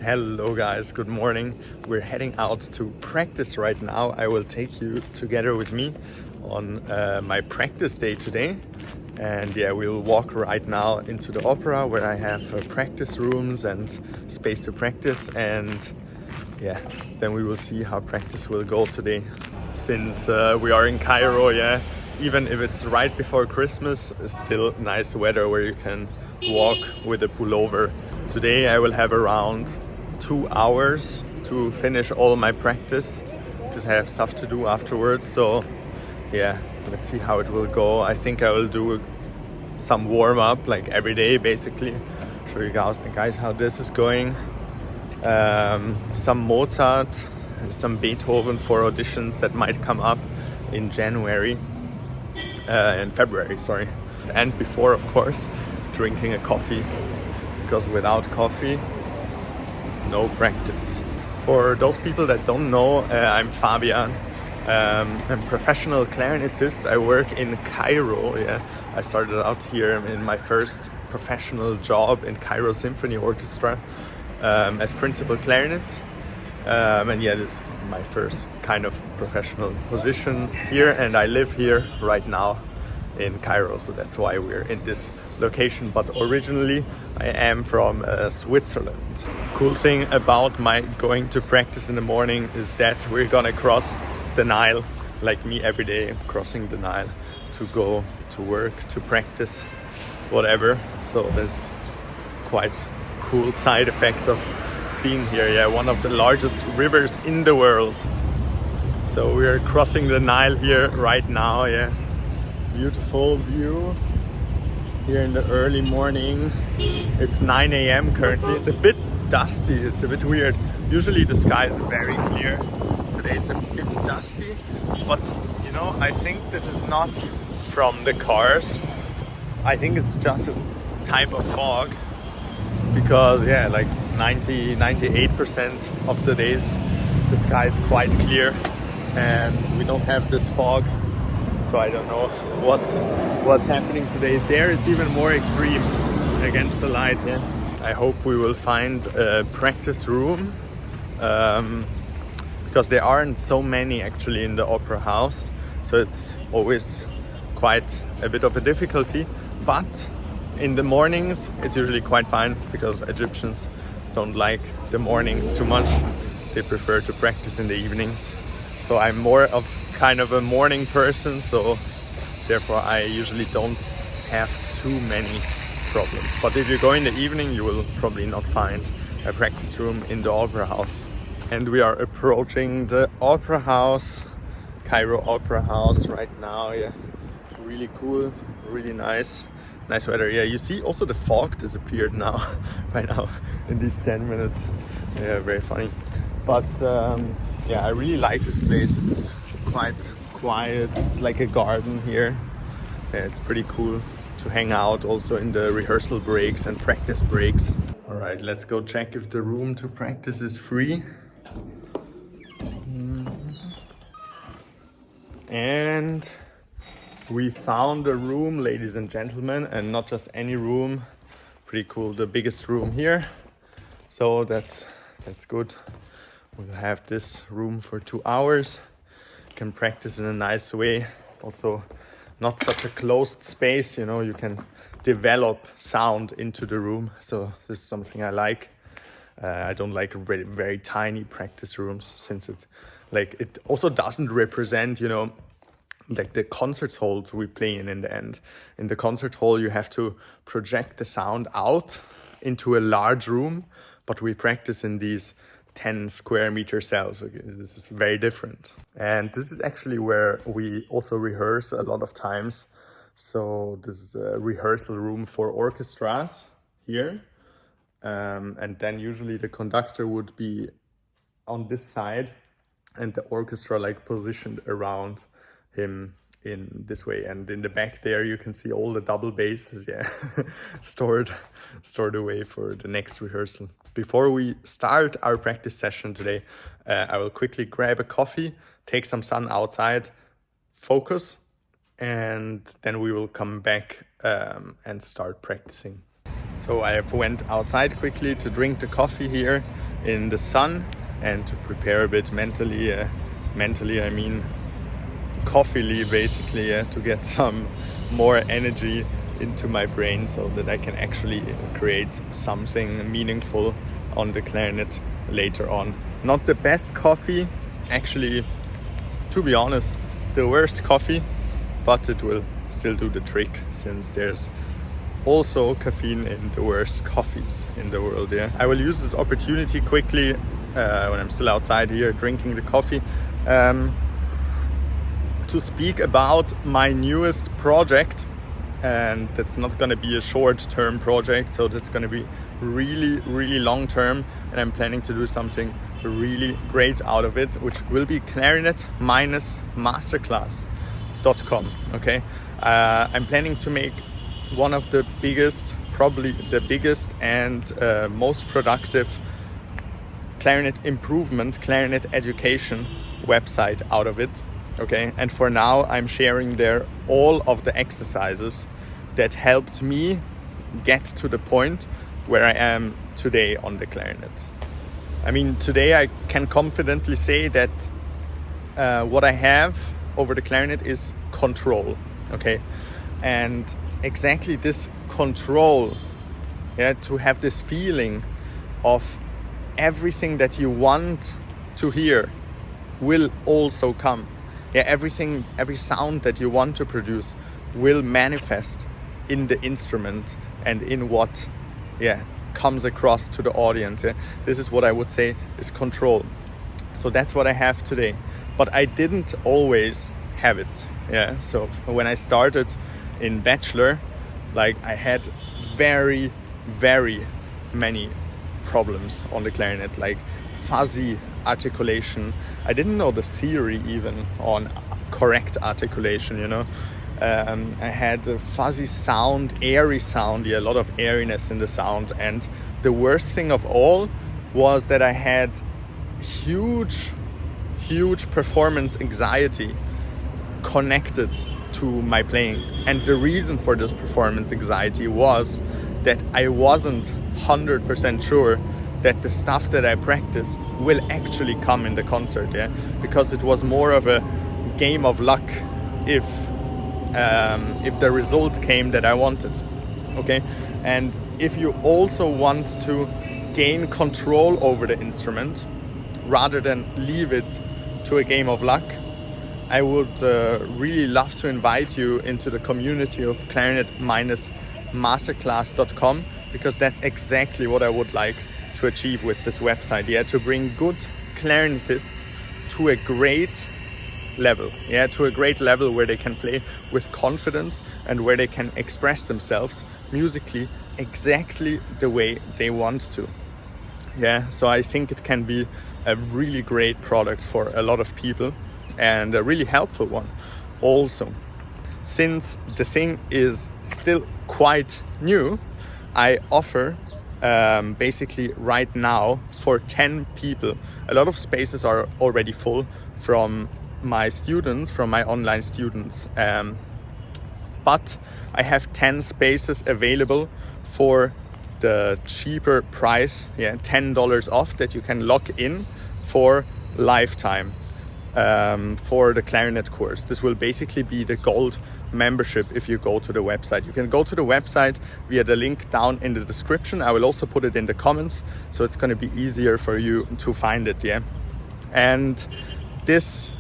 Hello guys, good morning. We're heading out to practice right now. I will take you together with me on my practice day today. And yeah, we'll walk right now into the opera where I have practice rooms and space to practice. And yeah, then we will see how practice will go today. Since we are in Cairo, yeah, even if it's right before Christmas, it's still nice weather where you can walk with a pullover. Today I will have around 2 hours to finish all my practice because I have stuff to do afterwards. So yeah, let's see how it will go. I think I will do some warm-up like every day basically. Show you guys how this is going. Some Mozart, some Beethoven for auditions that might come up in February, sorry. And before, of course, drinking a coffee, because without coffee, no practice. For those people that don't know, I'm Fabian. I'm a professional clarinetist. I work in Cairo. Yeah, I started out here in my first professional job in Cairo Symphony Orchestra as principal clarinet. And yeah, this is my first kind of professional position here, and I live here right now in Cairo, so that's why we're in this location. But originally I am from Switzerland. Cool thing about my going to practice in the morning is that we're gonna cross the Nile, like me every day, crossing the Nile to go to work, to practice, whatever. So that's quite cool side effect of being here. Yeah, one of the largest rivers in the world. So we are crossing the Nile here right now. Yeah, beautiful view here in the early morning. It's 9 a.m. currently. It's a bit dusty, it's a bit weird. Usually the sky is very clear. Today it's a bit dusty, but you know, I think this is not from the cars. I think it's just a type of fog, because yeah, like 98% of the days the sky is quite clear and we don't have this fog. So I don't know what's happening today. There it's even more extreme against the light. Yeah, I hope we will find a practice room because there aren't so many actually in the opera house. So it's always quite a bit of a difficulty. But in the mornings it's usually quite fine, because Egyptians don't like the mornings too much. They prefer to practice in the evenings. So I'm more of kind of a morning person, so therefore I usually don't have too many problems. But if you go in the evening, you will probably not find a practice room in the opera house. And we are approaching the opera house, Cairo Opera House right now. Yeah, really cool, really nice weather. Yeah, you see also the fog disappeared now by now in these 10 minutes. Yeah, very funny. But yeah, I really like this place. It's quite quiet. It's like a garden here. Yeah, it's pretty cool to hang out also in the rehearsal breaks and practice breaks. All right, let's go check if the room to practice is free. And we found a room, ladies and gentlemen, and not just any room. Pretty cool, the biggest room here. So that's good. We'll have this room for 2 hours. Can practice in a nice way. Also, not such a closed space, you know, you can develop sound into the room. So this is something I like. I don't like very, very tiny practice rooms, since it also doesn't represent, you know, like the concert halls we play in the end. In the concert hall, you have to project the sound out into a large room, but we practice in these 10 square meter cells. Okay, this is very different. And this is actually where we also rehearse a lot of times. So this is a rehearsal room for orchestras here. And then usually the conductor would be on this side and the orchestra like positioned around him in this way. And in the back there you can see all the double basses, yeah, stored away for the next rehearsal. Before we start our practice session today, I will quickly grab a coffee, take some sun outside, focus, and then we will come back and start practicing. So I have went outside quickly to drink the coffee here in the sun and to prepare a bit mentally. Mentally, I mean coffeely, basically, to get some more energy into my brain so that I can actually create something meaningful on the clarinet later on. Not the best coffee, actually, to be honest, the worst coffee, but it will still do the trick since there's also caffeine in the worst coffees in the world. I will use this opportunity quickly when I'm still outside here drinking the coffee to speak about my newest project, and that's not going to be a short-term project, so that's going to be really long-term, and I'm planning to do something really great out of it, which will be Clarinet-masterclass.com. Okay, I'm planning to make one of the biggest, probably the biggest and most productive clarinet improvement, clarinet education website out of it. Okay, and for now I'm sharing there all of the exercises that helped me get to the point where I am today on the clarinet. I mean, today I can confidently say that what I have over the clarinet is control. Okay, and exactly this control, to have this feeling of everything that you want to hear will also come. Every sound that you want to produce will manifest in the instrument and in what comes across to the audience. This is what I would say is control. So that's what I have today, but I didn't always have it. So when I started in bachelor, like, I had very many problems on the clarinet, like fuzzy articulation. I didn't know the theory even on correct articulation, I had a fuzzy sound, airy sound, a lot of airiness in the sound. And the worst thing of all was that I had huge performance anxiety connected to my playing. And the reason for this performance anxiety was that I wasn't 100% sure that the stuff that I practiced will actually come in the concert, because it was more of a game of luck if the result came that I wanted. Okay, and if you also want to gain control over the instrument rather than leave it to a game of luck, I would really love to invite you into the community of Clarinet-masterclass.com, because that's exactly what I would like to achieve with this website, to bring good clarinetists to a great level, to a great level where they can play with confidence and where they can express themselves musically exactly the way they want to. So I think it can be a really great product for a lot of people, and a really helpful one also. Since the thing is still quite new, I offer basically right now for 10 people. A lot of spaces are already full from my students, from my online students, but I have 10 spaces available for the cheaper price, $10 off, that you can lock in for lifetime for the clarinet course. This will basically be the gold membership if you go to the website. You can go to the website via the link down in the description. I will also put it in the comments, so it's going to be easier for you to find it. And this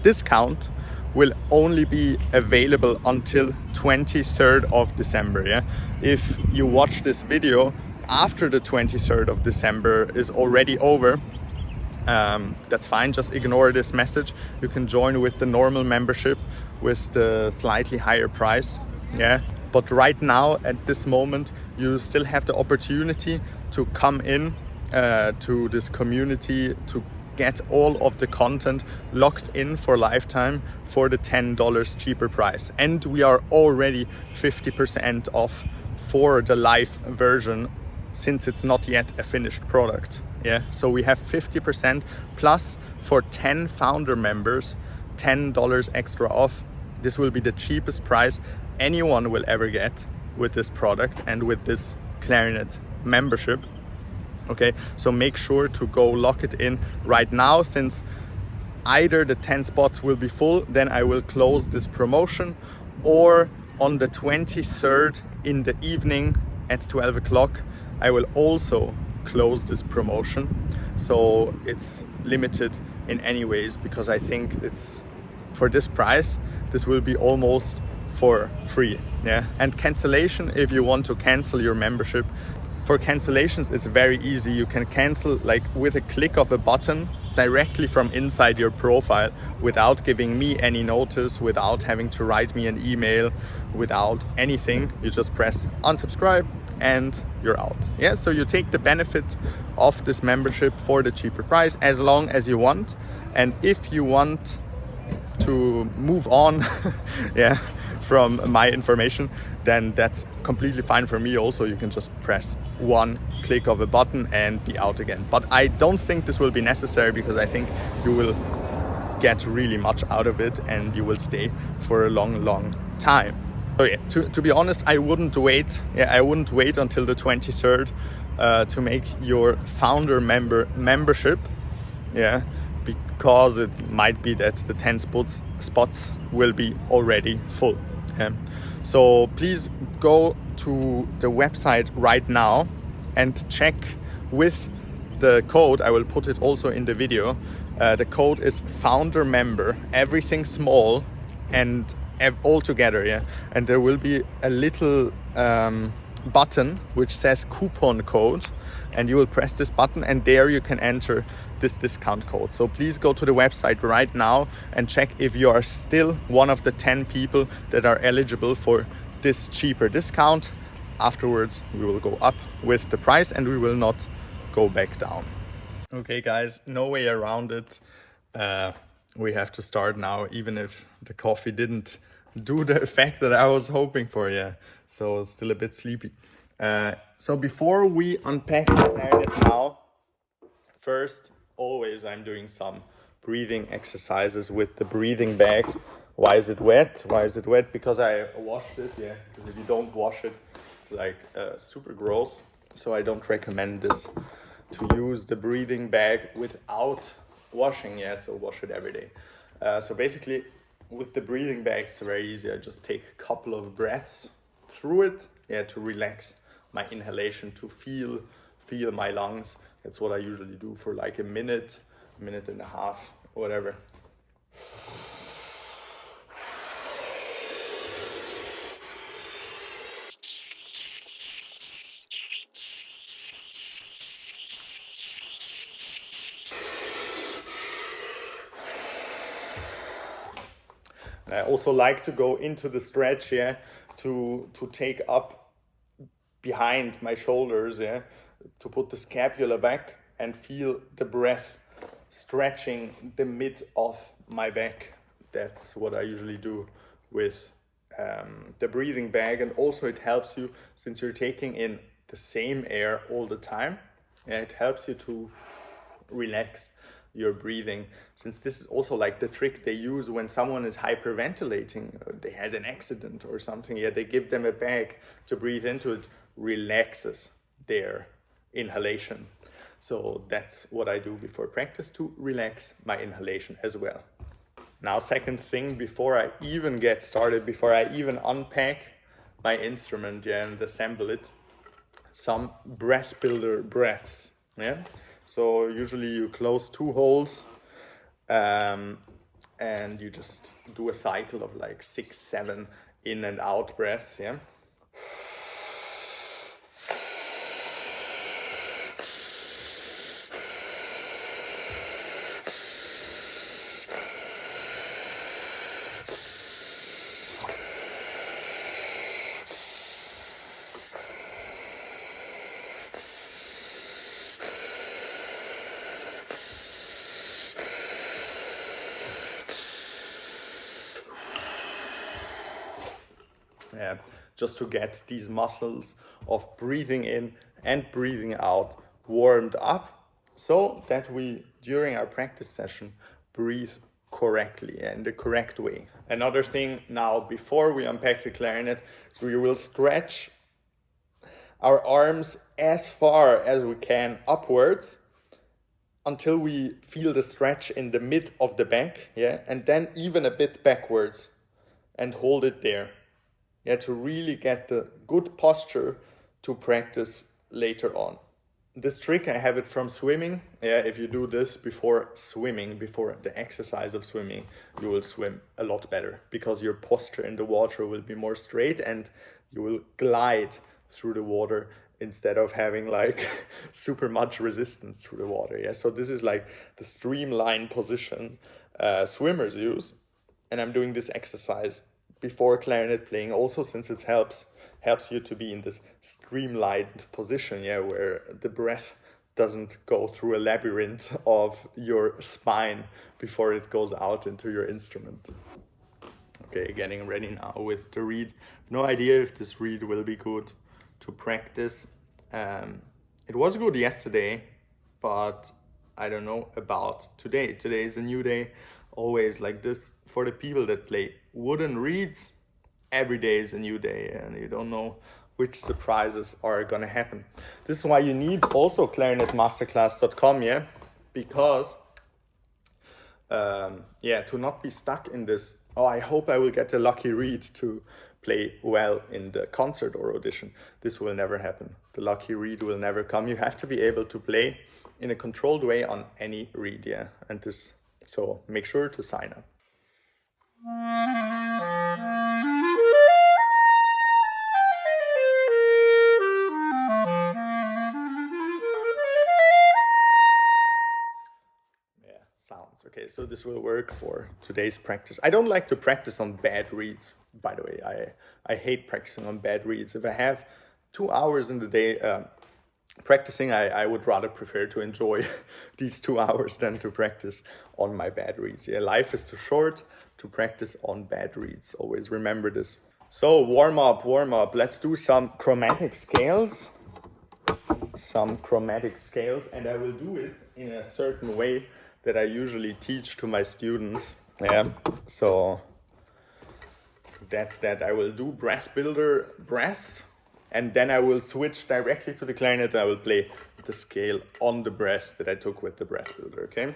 discount will only be available until 23rd of December. If you watch this video after the 23rd of December is already over, that's fine, just ignore this message. You can join with the normal membership with the slightly higher price. But right now, at this moment, you still have the opportunity to come in to this community to get all of the content locked in for lifetime for the $10 cheaper price. And we are already 50% off for the live version, since it's not yet a finished product. So we have 50% plus for 10 founder members, $10 extra off. This will be the cheapest price anyone will ever get with this product and with this clarinet membership. Okay, so make sure to go lock it in right now, since either the 10 spots will be full, then I will close this promotion, or on the 23rd in the evening at 12 o'clock, I will also close this promotion. So it's limited in any ways, because I think it's for this price, this will be almost for free. Yeah, and cancellation, if you want to cancel your membership, for cancellations it's very easy. You can cancel like with a click of a button directly from inside your profile, without giving me any notice, without having to write me an email, without anything. You just press unsubscribe and you're out. Yeah, so you take the benefit of this membership for the cheaper price as long as you want. And if you want to move on yeah, from my information, then that's completely fine for me also. You can just press one click of a button and be out again. But I don't think this will be necessary, because I think you will get really much out of it and you will stay for a long time. So yeah, to be honest, I wouldn't wait. Yeah, I wouldn't wait until the 23rd to make your founder membership. Yeah, because it might be that the 10 spots will be already full. Yeah. So please go to the website right now and check with the code. I will put it also in the video. The code is founder member, everything small and all together. Yeah, and there will be a little button which says coupon code, and you will press this button and there you can enter this discount code. So please go to the website right now and check if you are still one of the 10 people that are eligible for this cheaper discount. Afterwards we will go up with the price and we will not go back down. Okay guys, no way around it. We have to start now, even if the coffee didn't do the effect that I was hoping for. Yeah, so still a bit sleepy. So before we unpack the clarinet now, first, always I'm doing some breathing exercises with the breathing bag. Why is it wet? Why is it wet? Because I washed it. Yeah, because if you don't wash it, it's like super gross. So I don't recommend this, to use the breathing bag without washing. Yeah, so wash it every day. So basically with the breathing bag, it's very easy. I just take a couple of breaths through it, yeah, to relax my inhalation, to feel my lungs. That's what I usually do for like a minute and a half, whatever. And I also like to go into the stretch, yeah, to take up behind my shoulders, yeah, to put the scapula back and feel the breath stretching the mid of my back. That's what I usually do with the breathing bag. And also it helps you, since you're taking in the same air all the time, and it helps you to relax your breathing, since this is also like the trick they use when someone is hyperventilating, they had an accident or something. Yeah, they give them a bag to breathe into. It relaxes their inhalation. So that's what I do before practice, to relax my inhalation as well. Now, second thing, before I even get started, before I even unpack my instrument, yeah, and assemble it, some breath builder breaths. Yeah, so usually you close 2 holes and you just do a cycle of like 6-7 in and out breaths. Yeah, just to get these muscles of breathing in and breathing out warmed up, so that we, during our practice session, breathe correctly, in the correct way. Another thing now, before we unpack the clarinet, so we will stretch our arms as far as we can upwards until we feel the stretch in the mid of the back, yeah, and then even a bit backwards and hold it there, yeah, to really get the good posture to practice later on. This trick, I have it from swimming. Yeah, if you do this before swimming, before the exercise of swimming, you will swim a lot better because your posture in the water will be more straight and you will glide through the water instead of having like super much resistance through the water. Yeah, so this is like the streamline position swimmers use, and I'm doing this exercise before clarinet playing also, since it helps you to be in this streamlined position, yeah, where the breath doesn't go through a labyrinth of your spine before it goes out into your instrument. Okay, getting ready now with the reed. No idea if this reed will be good to practice. It was good yesterday, but I don't know about today. Today is a new day, always like this. For the people that play wooden reeds, every day is a new day and you don't know which surprises are gonna happen. This is why you need also clarinetmasterclass.com, yeah, because to not be stuck in this, oh, I hope I will get a lucky reed to play well in the concert or audition. This will never happen. The lucky reed will never come. You have to be able to play in a controlled way on any reed, yeah, and this, so make sure to sign up. Sounds okay, so this will work for today's practice. I don't like to practice on bad reeds, by the way. I hate practicing on bad reeds. If I have 2 hours in the day practicing, I would rather prefer to enjoy these 2 hours than to practice on my bad reeds. Yeah, life is too short to practice on bad reeds. Always remember this. So warm up. Let's do some chromatic scales. And I will do it in a certain way that I usually teach to my students. Yeah, so that's that. I will do breath builder breaths, and then I will switch directly to the clarinet. I will play the scale on the breath that I took with the breath builder, okay?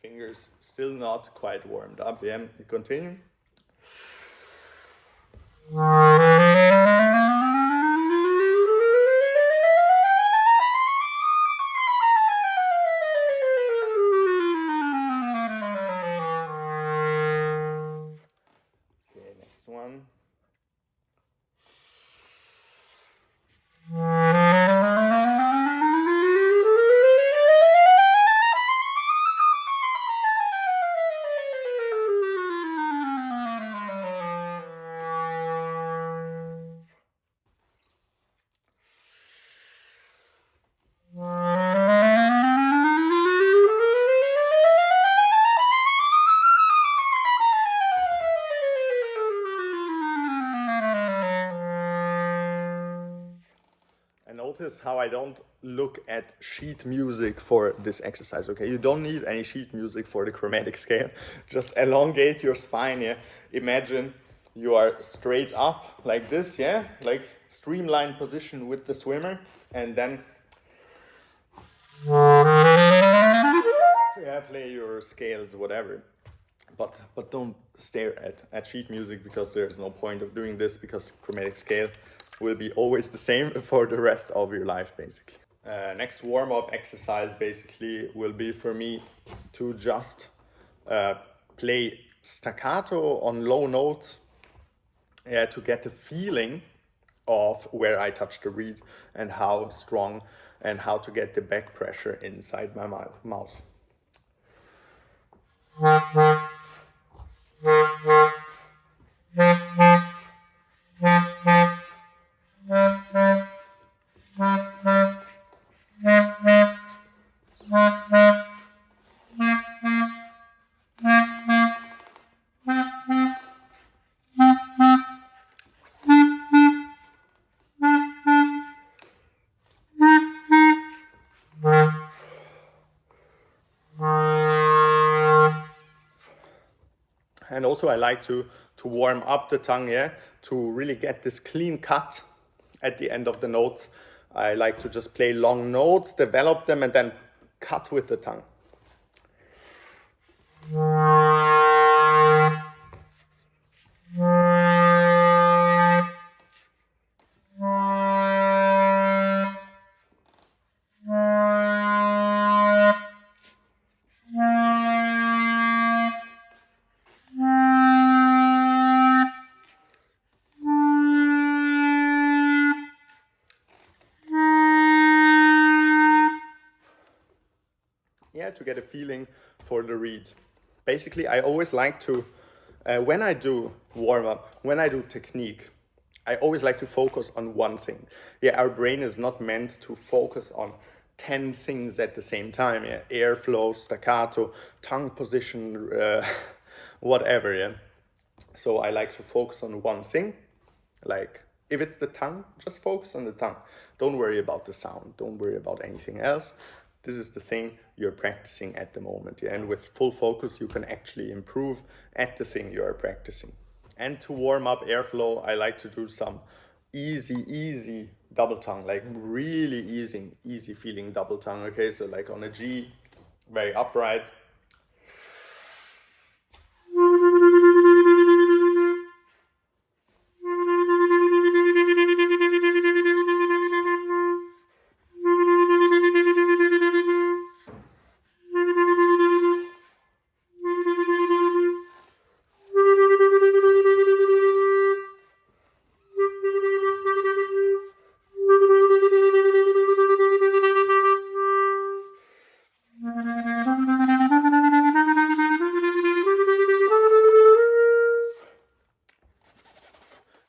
Fingers still not quite warmed up. Yeah, continue. Okay, next one. Notice how I don't look at sheet music for this exercise, okay? You don't need any sheet music for the chromatic scale. Just elongate your spine, yeah? Imagine you are straight up like this, yeah? Like streamlined position with the swimmer, and then yeah, play your scales, whatever. But don't stare at sheet music, because there's no point of doing this, because chromatic scale will be always the same for the rest of your life, basically. Next warm-up exercise basically will be for me to just play staccato on low notes, to get the feeling of where I touch the reed and how strong, and how to get the back pressure inside my mouth. And also I like to warm up the tongue, yeah, to really get this clean cut at the end of the notes. I like to just play long notes, develop them, and then cut with the tongue. Yeah, to get a feeling for the reed. Basically, I always like to, when I do warm up, when I do technique, I always like to focus on one thing. Yeah, our brain is not meant to focus on 10 things at the same time. Yeah, airflow, staccato, tongue position, whatever. Yeah. So I like to focus on one thing. Like if it's the tongue, just focus on the tongue. Don't worry about the sound. Don't worry about anything else. This is the thing you're practicing at the moment. Yeah? And with full focus, you can actually improve at the thing you are practicing. And to warm up airflow, I like to do some easy double tongue, like really easy feeling double tongue. Okay, so like on a G, very upright.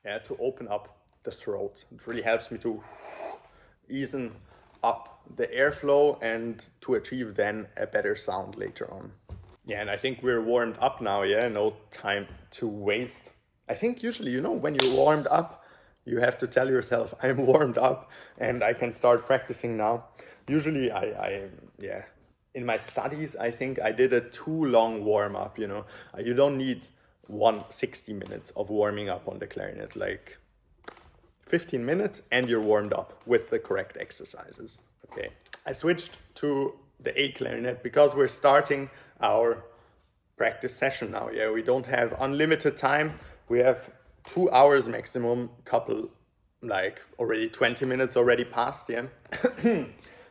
Yeah, to open up the throat. It really helps me to ease up the airflow and to achieve then a better sound later on. Yeah, and I think we're warmed up now, yeah, no time to waste. I think usually, you know, when you're warmed up, you have to tell yourself, I'm warmed up and I can start practicing now. Usually yeah, in my studies, I think I did a too long warm up, you know. You don't need 160 minutes of warming up on the clarinet, like 15 minutes and you're warmed up with the correct exercises. Okay, I switched to the A clarinet because we're starting our practice session now. Yeah, we don't have unlimited time. We have 2 hours maximum, couple like already 20 minutes already passed, yeah.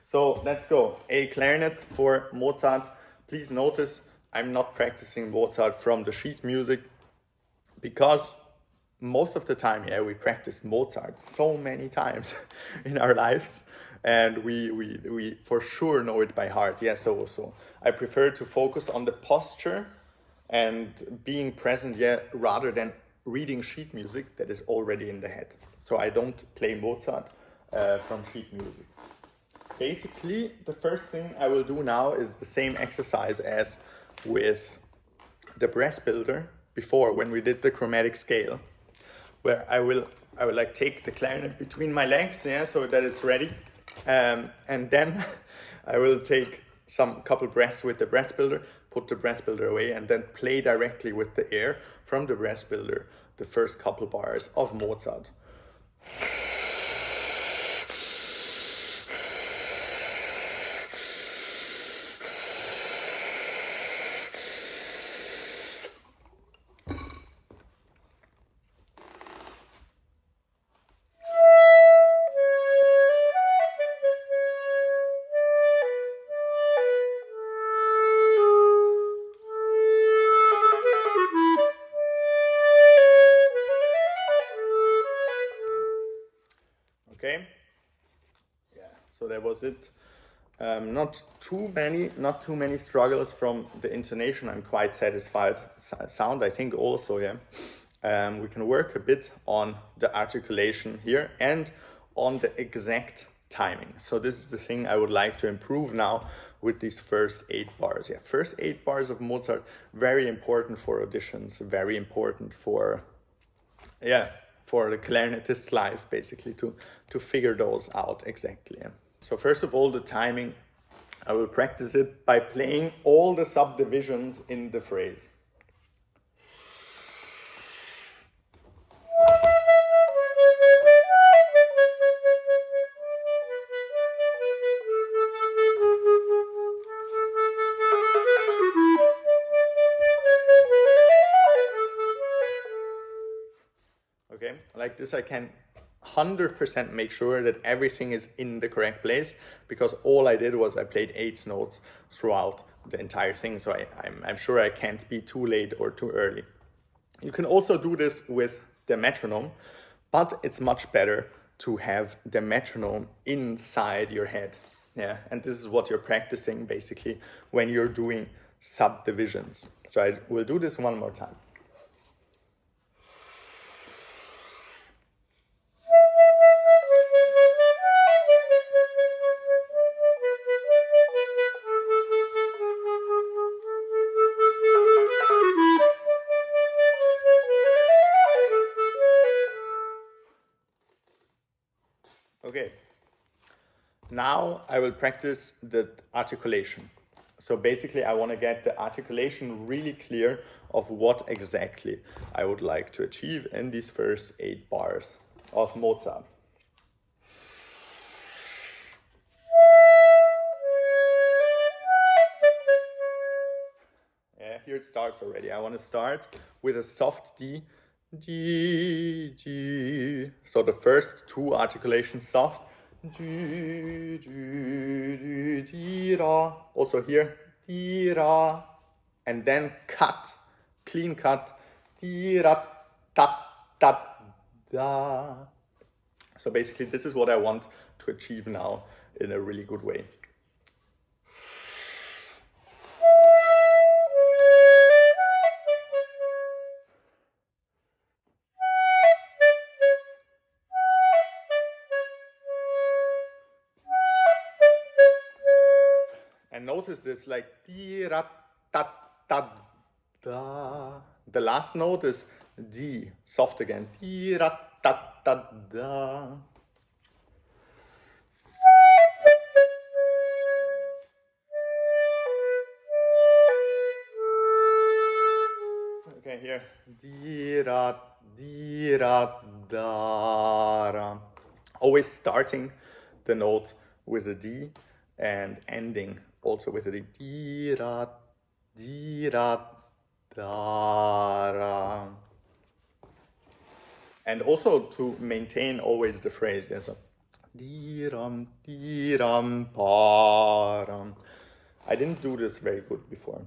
So let's go. A clarinet for Mozart. Please notice I'm not practicing Mozart from the sheet music because most of the time, yeah, we practice Mozart so many times in our lives, and we for sure know it by heart. Yeah, so I prefer to focus on the posture and being present, yeah, rather than reading sheet music that is already in the head. So I don't play Mozart from sheet music. Basically, the first thing I will do now is the same exercise as with the breath builder before when we did the chromatic scale, where I will like take the clarinet between my legs, yeah, so that it's ready, and then I will take some couple breaths with the breath builder, put the breath builder away, and then play directly with the air from the breath builder the first couple bars of Mozart. Okay, yeah, so that was it. Not too many struggles from the intonation. I'm quite satisfied. Sound, I think also, yeah. We can work a bit on the articulation here and on the exact timing. So this is the thing I would like to improve now with these first 8 bars. Yeah, first 8 bars of Mozart, very important for auditions, very important for, yeah, for the clarinetist's life, basically, to figure those out exactly. Yeah. So first of all, the timing, I will practice it by playing all the subdivisions in the phrase. Okay, like this I can 100% make sure that everything is in the correct place, because all I did was I played 8 notes throughout the entire thing, so I'm sure I can't be too late or too early. You can also do this with the metronome, but it's much better to have the metronome inside your head. Yeah, and this is what you're practicing basically when you're doing subdivisions. So I will do this one more time. Okay, now I will practice the articulation. So basically I want to get the articulation really clear of what exactly I would like to achieve in these first 8 bars of Mozart. Yeah, here it starts already. I want to start with a soft D, D, D. So the first 2 articulations soft. D, D, D, D, ra. Also here, D, ra. And then cut, clean cut, Di, ra, ta, ta, da. So basically this is what I want to achieve now in a really good way. And notice this, like di, ra, ta, ta, da. The last note is D, soft again. Di, ra, ta, ta, da. Okay, here. Di, ra, da, ra. Always starting the note with a D and ending also with a D. Di, ra, da, ra. And also to maintain always the phrase. Yeah, so di-ram, pa-ram. I didn't do this very good before.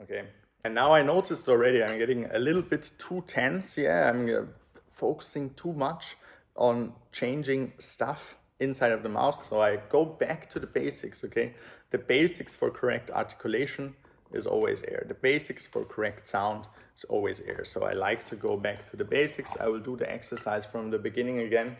Okay, and now I noticed already I'm getting a little bit too tense. Yeah, I'm focusing too much on changing stuff inside of the mouth. So I go back to the basics, okay? The basics for correct articulation is always air. The basics for correct sound is always air. So I like to go back to the basics. I will do the exercise from the beginning again.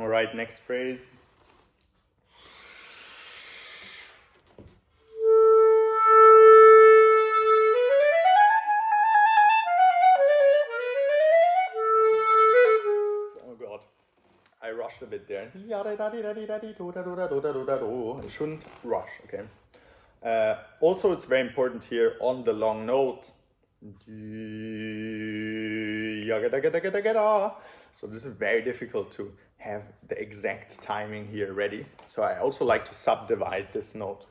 All right, next phrase. rushed a bit there. It shouldn't rush, okay? Also, it's very important here on the long note. So this is very difficult to have the exact timing here ready. So I also like to subdivide this note.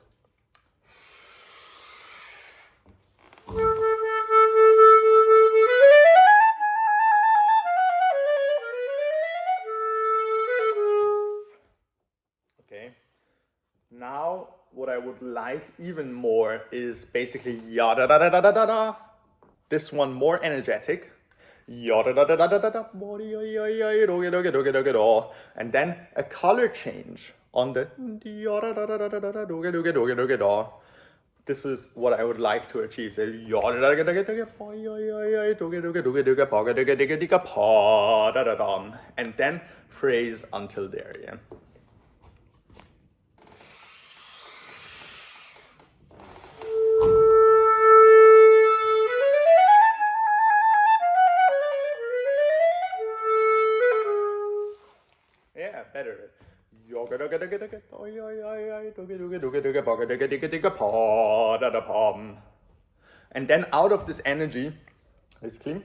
Okay. Now what I would like even more is basically ya da da da da da da da. This one more energetic. Ya da da da da da da da. And then a color change on the ya da da da da da da da. This is what I would like to achieve. So, and then phrase until there, yeah. Yeah, better. And then out of this energy, is clean.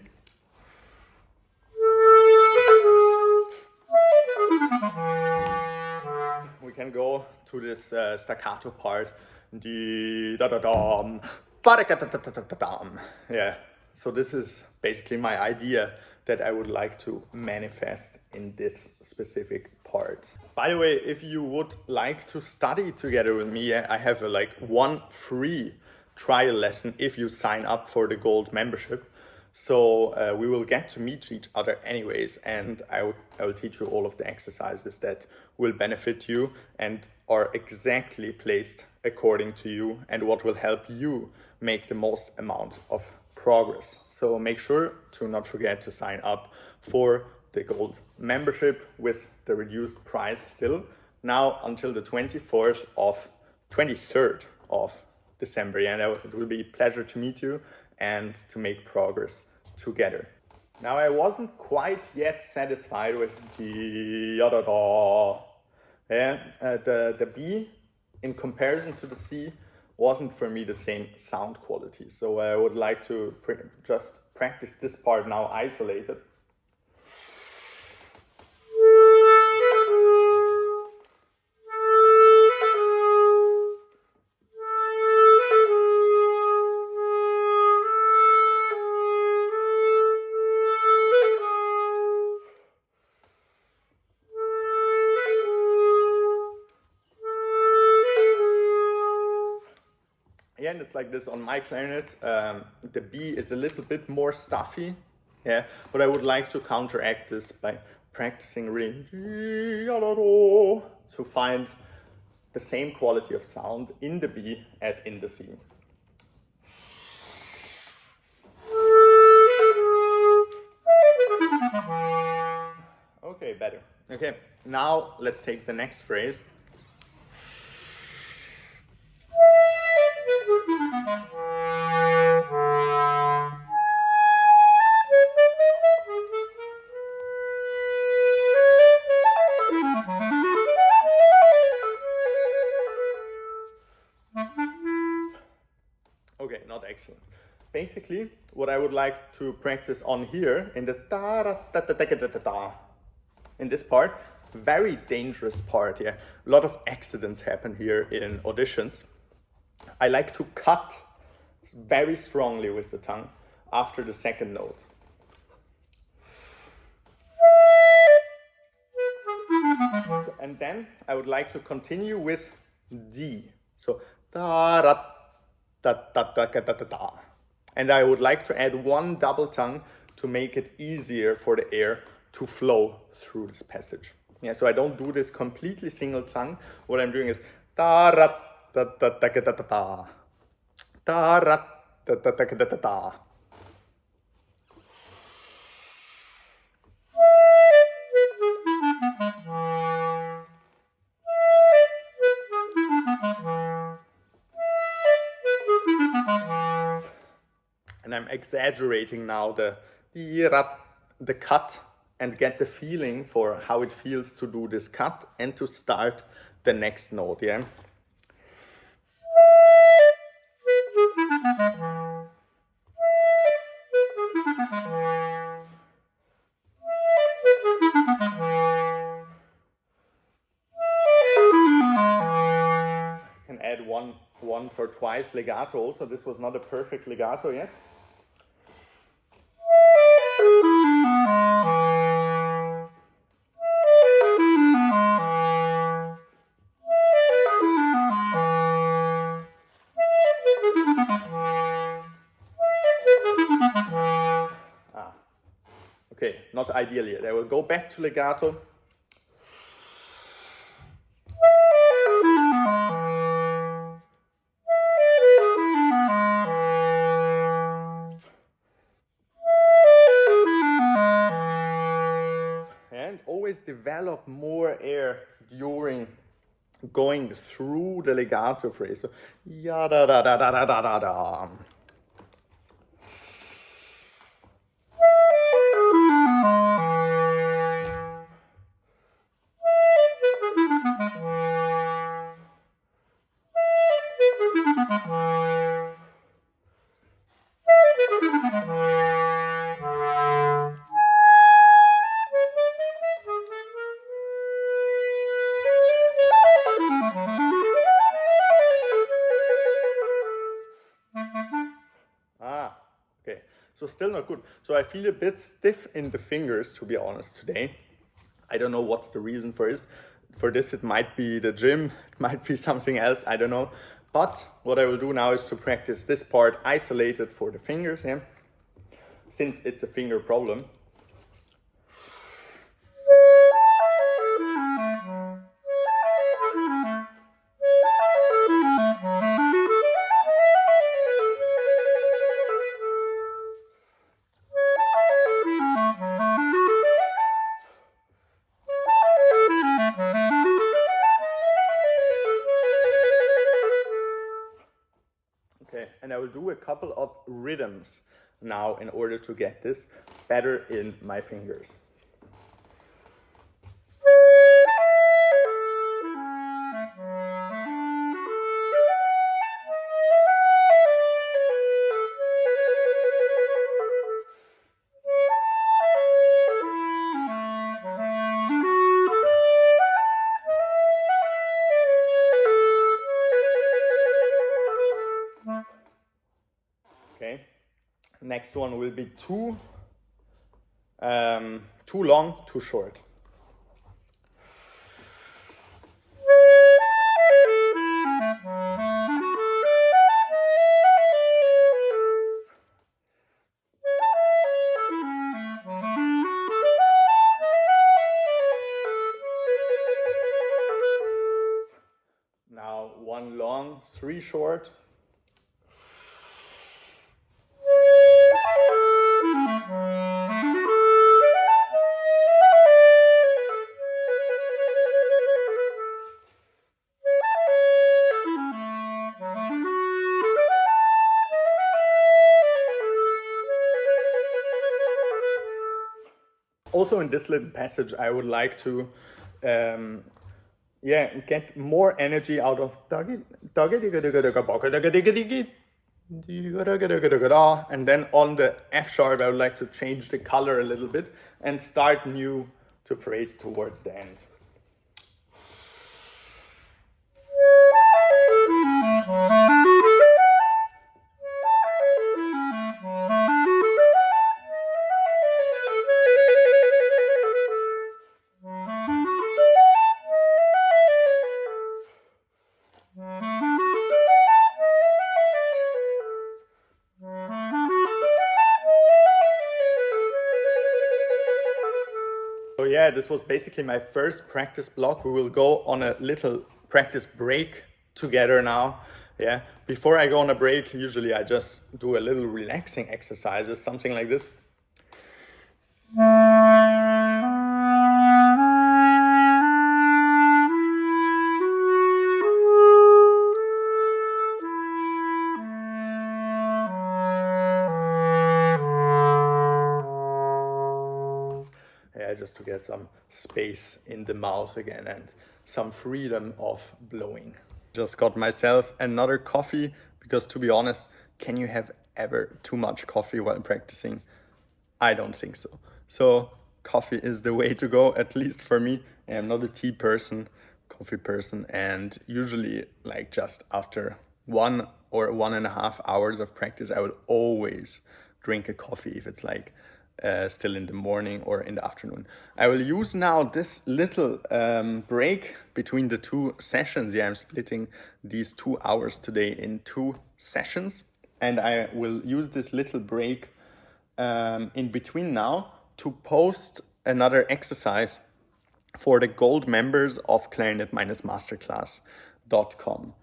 We can go to this staccato part. Yeah, so this is basically my idea that I would like to manifest in this specific part. By the way, if you would like to study together with me, I have one free trial lesson if you sign up for the gold membership. So we will get to meet each other anyways, and I will teach you all of the exercises that will benefit you and are exactly placed according to you and what will help you make the most amount of progress. So make sure to not forget to sign up for the gold membership with the reduced price still now until the 23rd of December. And it will be a pleasure to meet you and to make progress together. Now I wasn't quite yet satisfied with the da-da-da. Yeah, the B in comparison to the C wasn't for me the same sound quality. So I would like to just practice this part now isolated. And it's like this on my clarinet. The B is a little bit more stuffy, yeah, but I would like to counteract this by practicing really to find the same quality of sound in the B as in the C. Okay, better. Okay, now let's take the next phrase. Okay, not excellent. Basically, what I would like to practice on here in the da-da-da-da-da-da-da, in this part, very dangerous part here. A lot of accidents happen here in auditions. I like to cut very strongly with the tongue after the second note. And then I would like to continue with D. So da da da da da da da da. And I would like to add one double tongue to make it easier for the air to flow through this passage. Yeah, so I don't do this completely single tongue. What I'm doing is da da da da da da da da da da da da da da da. And I'm exaggerating now the cut and get the feeling for how it feels to do this cut and to start the next note, yeah? Can add once or twice legato also. This was not a perfect legato yet. Okay, not ideal yet. I will go back to legato. And always develop more air during going through the legato phrase. So, ya da da da da da da da da. Okay, so still not good. So I feel a bit stiff in the fingers, to be honest, today. I don't know what's the reason for this. For this, it might be the gym, it might be something else, I don't know. But what I will do now is to practice this part isolated for the fingers, yeah? Since it's a finger problem. Okay, and I will do a couple of rhythms now in order to get this better in my fingers. Okay, next one will be too long, too short. Now one long, three short. Also in this little passage, I would like to get more energy out of and then on the F sharp, I would like to change the color a little bit and start new to phrase towards the end. So yeah, this was basically my first practice block. We will go on a little practice break together now. Yeah, before I go on a break, usually I just do a little relaxing exercises, something like this. yeah, just to get some space in the mouth again and some freedom of blowing. Just got myself another coffee because, to be honest, can you have ever too much coffee while practicing? I don't think so. So coffee is the way to go, at least for me. I'm not a tea person, coffee person, and usually like just after 1 or 1.5 hours of practice, I would always drink a coffee if it's like still in the morning or in the afternoon. I will use now this little break between the two sessions. Yeah, I'm splitting these 2 hours today in two sessions, and I will use this little break in between now to post another exercise for the gold members of clarinet-masterclass.com.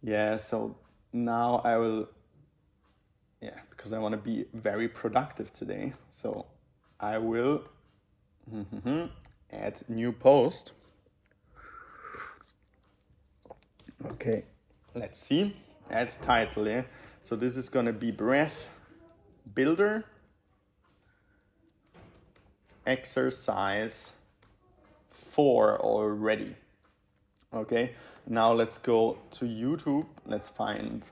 Yeah, so now I will, yeah, because I want to be very productive today. So I will add new post. Okay, let's see. Add title, yeah. So this is gonna be breath builder exercise 4 already. Okay, now let's go to YouTube. Let's find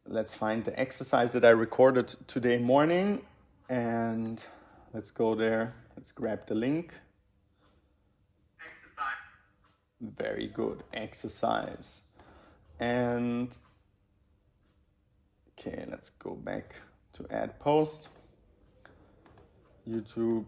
the exercise that I recorded today morning, and let's go there. Let's grab the link. Exercise. Very good, exercise. And okay, let's go back to add post. YouTube.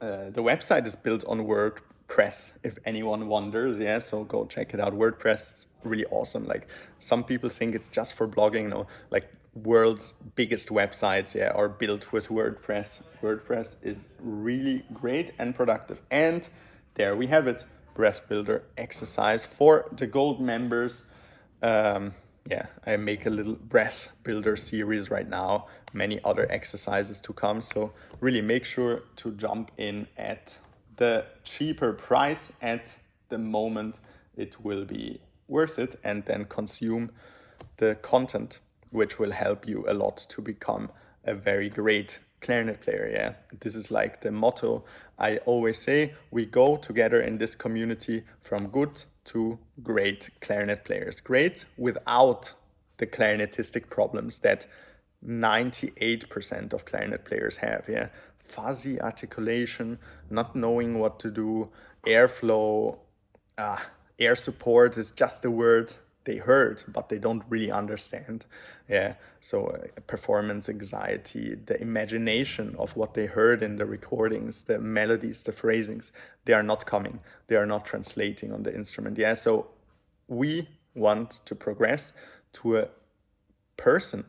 The website is built on WordPress, if anyone wonders. Yeah, so go check it out. WordPress is really awesome. Like, some people think it's just for blogging. No, like, world's biggest websites, yeah, are built with WordPress. WordPress is really great and productive. And there we have it, breath builder exercise for the gold members. Yeah, I make a little breath builder series right now, many other exercises to come. So really make sure to jump in at the cheaper price at the moment. It will be worth it, and then consume the content, which will help you a lot to become a very great clarinet player. Yeah, this is like the motto I always say. We go together in this community from good to great clarinet players. Great without the clarinetistic problems that 98% of clarinet players have. Yeah, fuzzy articulation, not knowing what to do, airflow, air support is just a word they heard, but they don't really understand. Yeah, so performance anxiety, the imagination of what they heard in the recordings, the melodies, the phrasings, they are not coming, they are not translating on the instrument. Yeah, so we want to progress to a person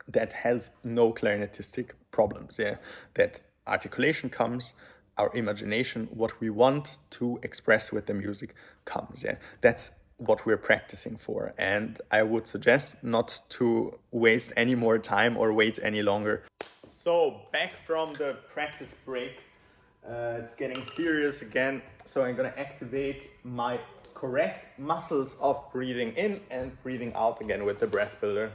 that has no clarinetistic problems. Yeah, that articulation comes, our imagination, what we want to express with the music comes. Yeah, that's what we're practicing for. And I would suggest not to waste any more time or wait any longer. So back from the practice break, it's getting serious again. So I'm gonna activate my correct muscles of breathing in and breathing out again with the breath builder.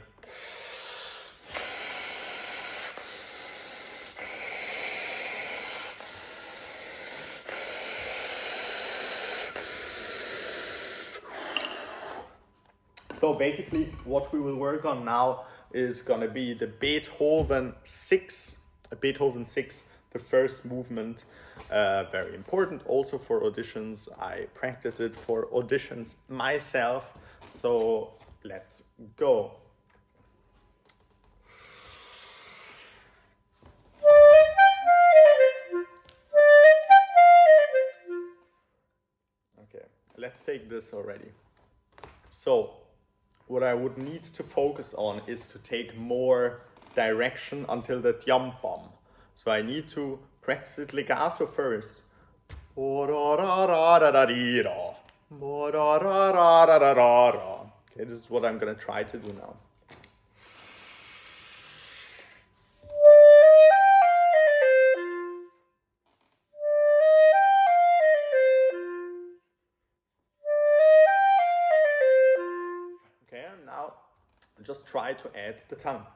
So basically what we will work on now is gonna be the Beethoven 6, the first movement. Very important also for auditions. I practice it for auditions myself. So let's go. Okay, let's take this already. So what I would need to focus on is to take more direction until the yum bum. So I need to practice it legato first. Okay, this is what I'm gonna try to do now. Okay, and now just try to add the tongue.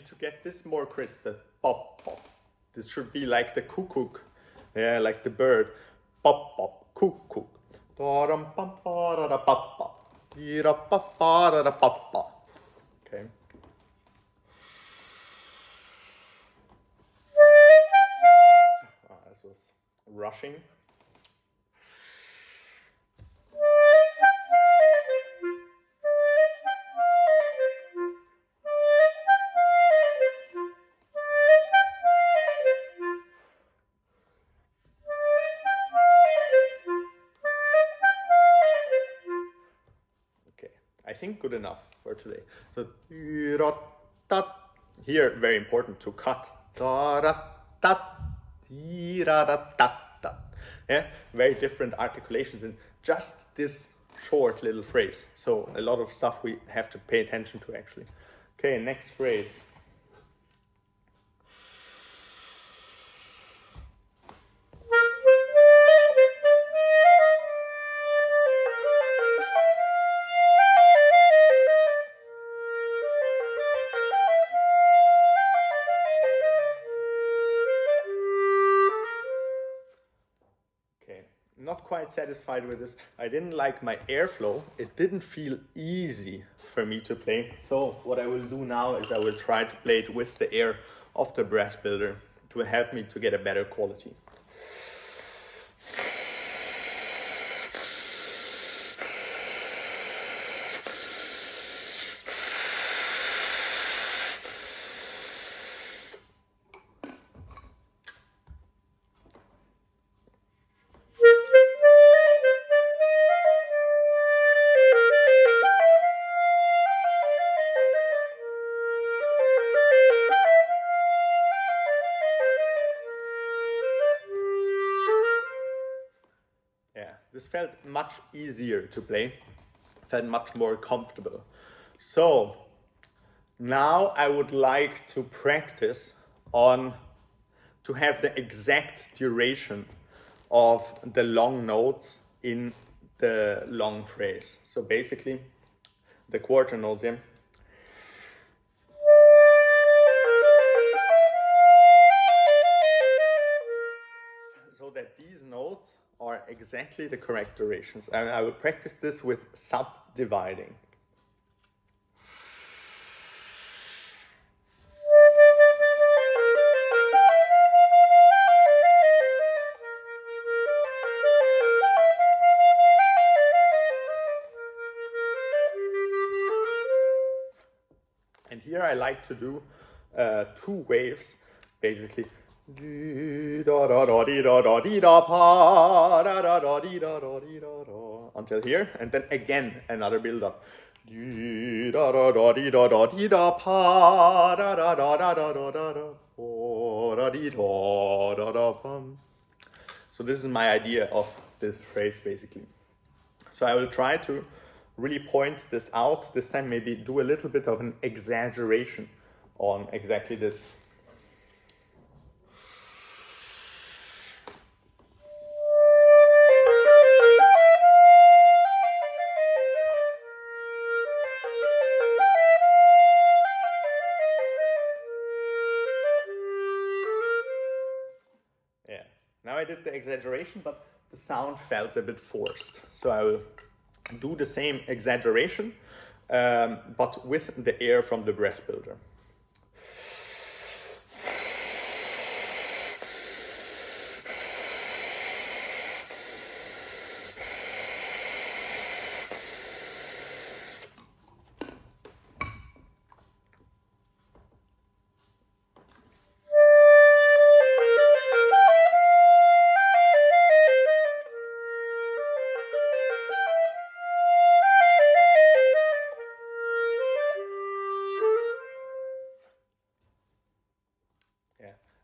need to get this more crisp. The pop, pop. This should be like the cuckoo. Yeah, like the bird. Pop, pop, cuckoo. Okay. This was rushing. I think good enough for today. So, here, very important to cut. Yeah, very different articulations in just this short little phrase. So a lot of stuff we have to pay attention to actually. Okay, next phrase. Not quite satisfied with this. I didn't like my airflow. It didn't feel easy for me to play. So what I will do now is I will try to play it with the air of the brass builder to help me to get a better quality. This felt much easier to play, felt much more comfortable. So now I would like to practice on to have the exact duration of the long notes in the long phrase. So basically the quarter notes here. So that these notes are exactly the correct durations. And I will practice this with subdividing. And here I like to do two waves, basically. Until here, and then again another build up. So this is my idea of this phrase basically. So I will try to really point this out, this time maybe do a little bit of an exaggeration on exactly this. Yeah, now I did the exaggeration, but the sound felt a bit forced. So I will do the same exaggeration, but with the air from the brass builder.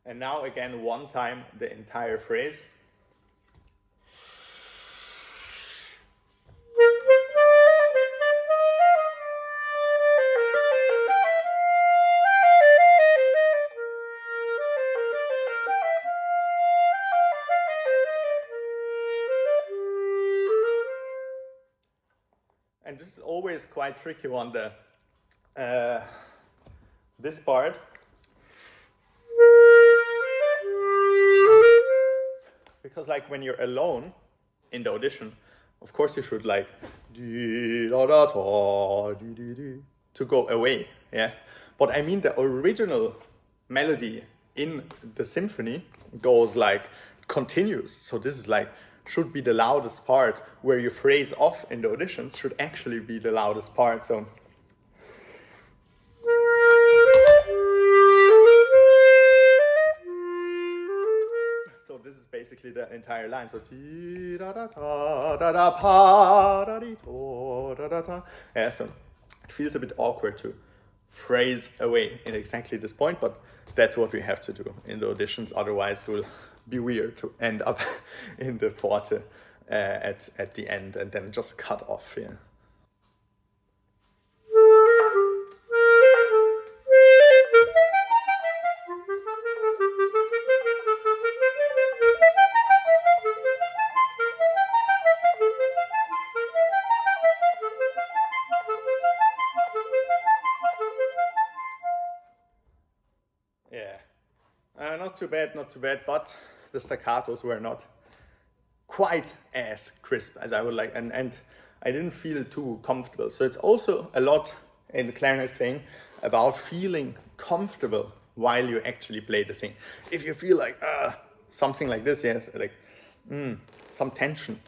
And now again, one time, the entire phrase. And this is always quite tricky on the this part, because like when you're alone in the audition, of course you should like to go away, yeah. But I mean the original melody in the symphony goes like continuous. So this is like should be the loudest part, where you phrase off in the auditions should actually be the loudest part. So this is basically the entire line. So yeah, so it feels a bit awkward to phrase away in exactly this point, but that's what we have to do in the auditions. Otherwise, it will be weird to end up in the forte at the end and then just cut off. Yeah. Yeah, not too bad, not too bad, but the staccatos were not quite as crisp as I would like, and I didn't feel too comfortable. So it's also a lot in the clarinet playing about feeling comfortable while you actually play the thing. If you feel like something like this, yes, like some tension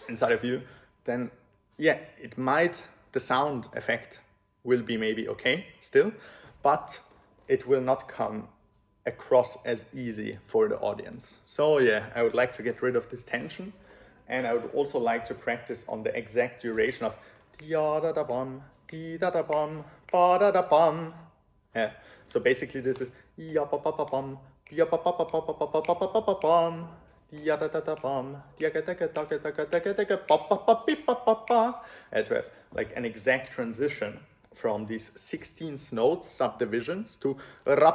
inside of you, then yeah, it might, the sound effect will be maybe okay still, but it will not come across as easy for the audience. So yeah, I would like to get rid of this tension, and I would also like to practice on the exact duration of di-da-da-bum, di-da-da-bum, ba-da-da-bum. Yeah, so basically this is ya-ba-ba-ba-bum, ya-ba-ba-ba-ba-ba-ba-ba-ba-ba-bum, ya-da-da-da-bum, ya-ga-da-ga-da-ga-da-ga-da-ga-ba-ba-ba-ba-ba-ba. And to have like an exact transition from these 16th notes, subdivisions, to yeah,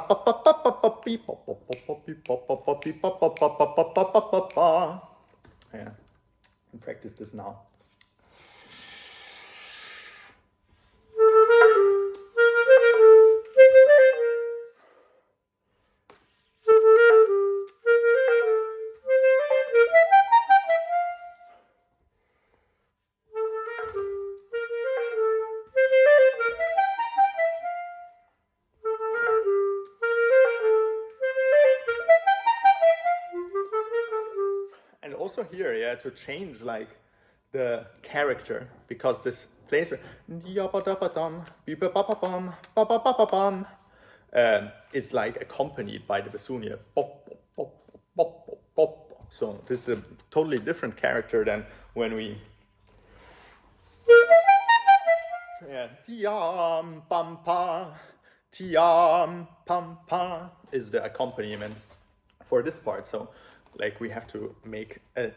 and practice this now. And also here, yeah, to change like the character, because this place where it's like accompanied by the bassoon here. So this is a totally different character than when we tiam pam pa, tiam pam pa is the accompaniment for this part. So like we have to make a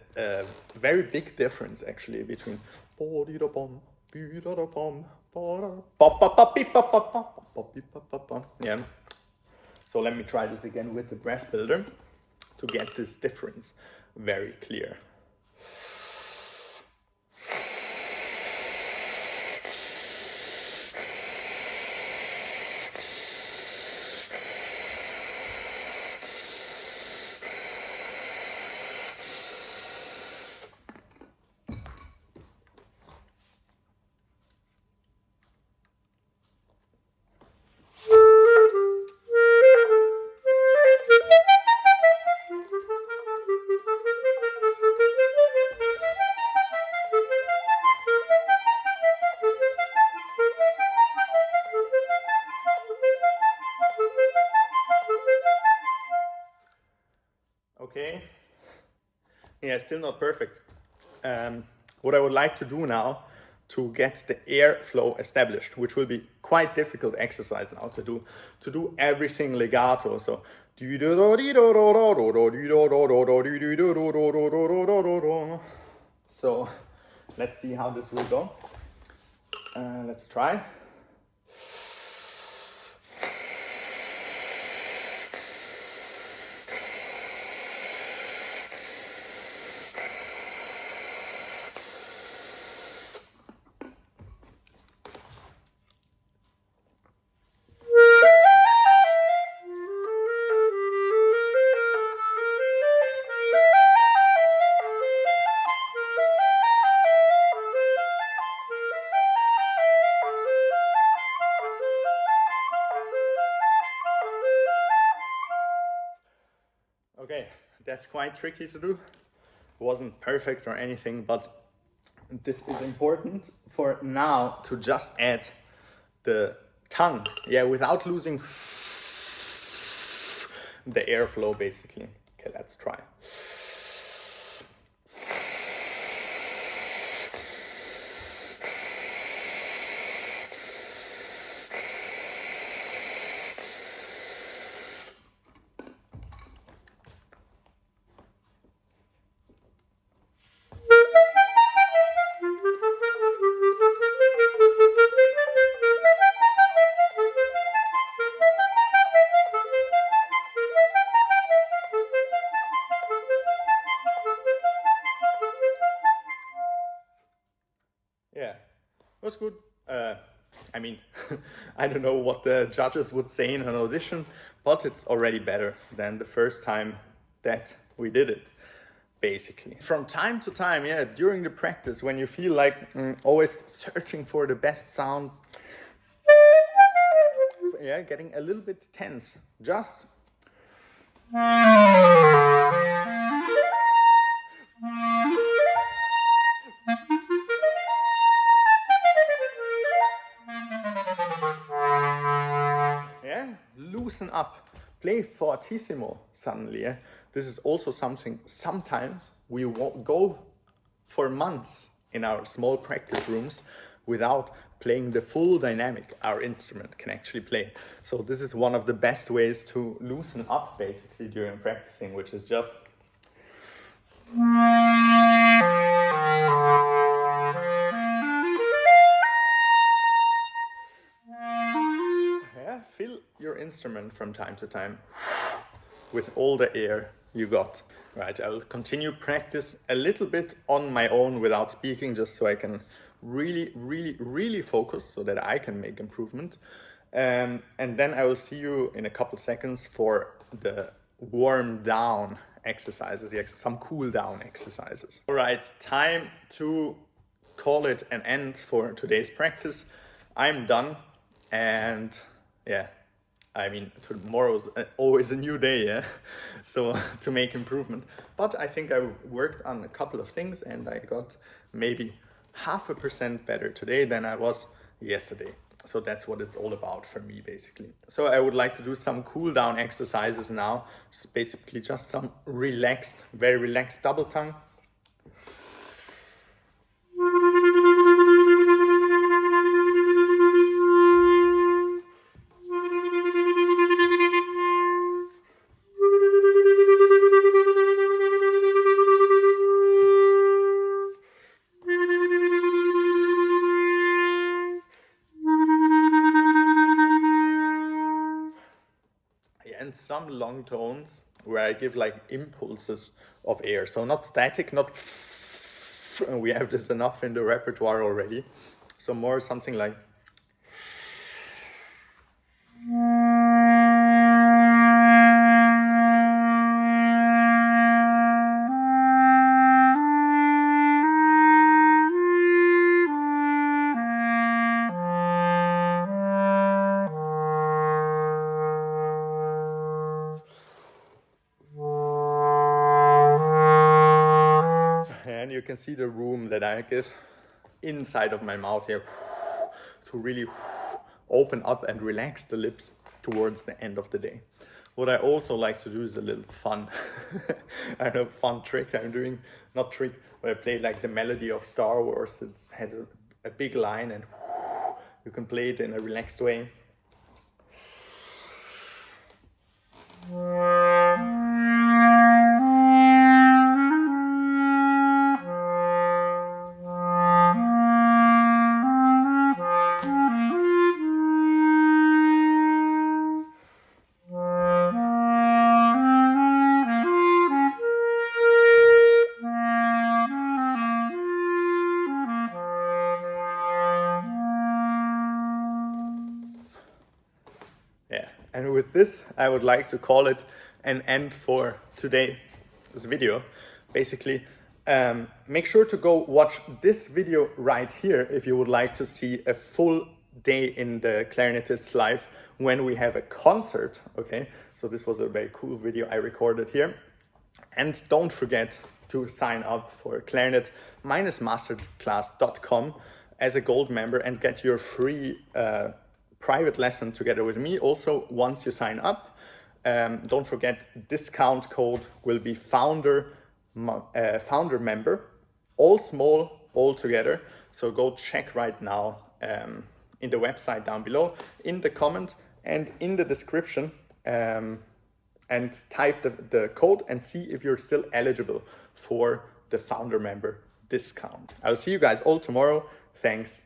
very big difference actually between yeah. So let me try this again with the breath builder to get this difference very clear. Okay, yeah, still not perfect. What I would like to do now to get the airflow established, which will be quite difficult exercise now to do everything legato. So so let's see how this will go. Let's try. Okay, that's quite tricky to do. Wasn't perfect or anything, but this is important for now to just add the tongue, yeah, without losing the airflow basically. Okay, let's try. Yeah, it was good. I mean, I don't know what the judges would say in an audition, but it's already better than the first time that we did it, basically. From time to time, yeah, during the practice, when you feel like always searching for the best sound, yeah, getting a little bit tense, just yeah, loosen up, play fortissimo suddenly. Yeah? This is also something sometimes we won't go for months in our small practice rooms without playing the full dynamic our instrument can actually play. So this is one of the best ways to loosen up basically during practicing, which is just yeah, fill your instrument from time to time with all the air you got. Right, I'll continue practice a little bit on my own without speaking, just so I can really focus so that I can make improvement. And then I will see you in a couple seconds for the warm down exercises, some cool down exercises. All right, time to call it an end for today's practice. I'm done, and yeah, I mean, tomorrow's always a new day, yeah? So to make improvement. But I think I worked on a couple of things and I got maybe 0.5% better today than I was yesterday. So that's what it's all about for me, basically. So I would like to do some cool down exercises now. It's basically just some relaxed, very relaxed double tongue. And some long tones where I give like impulses of air. So not static, not we have this enough in the repertoire already. So more something like and you can see the room that I give inside of my mouth here to really open up and relax the lips towards the end of the day. What I also like to do is a little fun, I don't know, fun trick I'm doing, not trick, but I play like the melody of Star Wars. It has a big line and you can play it in a relaxed way. Yeah, and with this, I would like to call it an end for today's video. Basically, make sure to go watch this video right here if you would like to see a full day in the Clarinetist life when we have a concert, okay? So this was a very cool video I recorded here. And don't forget to sign up for clarinet-masterclass.com as a gold member and get your free private lesson together with me. Also, once you sign up, don't forget discount code will be founder member, all small, all together. So go check right now in the website down below, in the comment and in the description, and type the code and see if you're still eligible for the founder member discount. I'll see you guys all tomorrow. Thanks.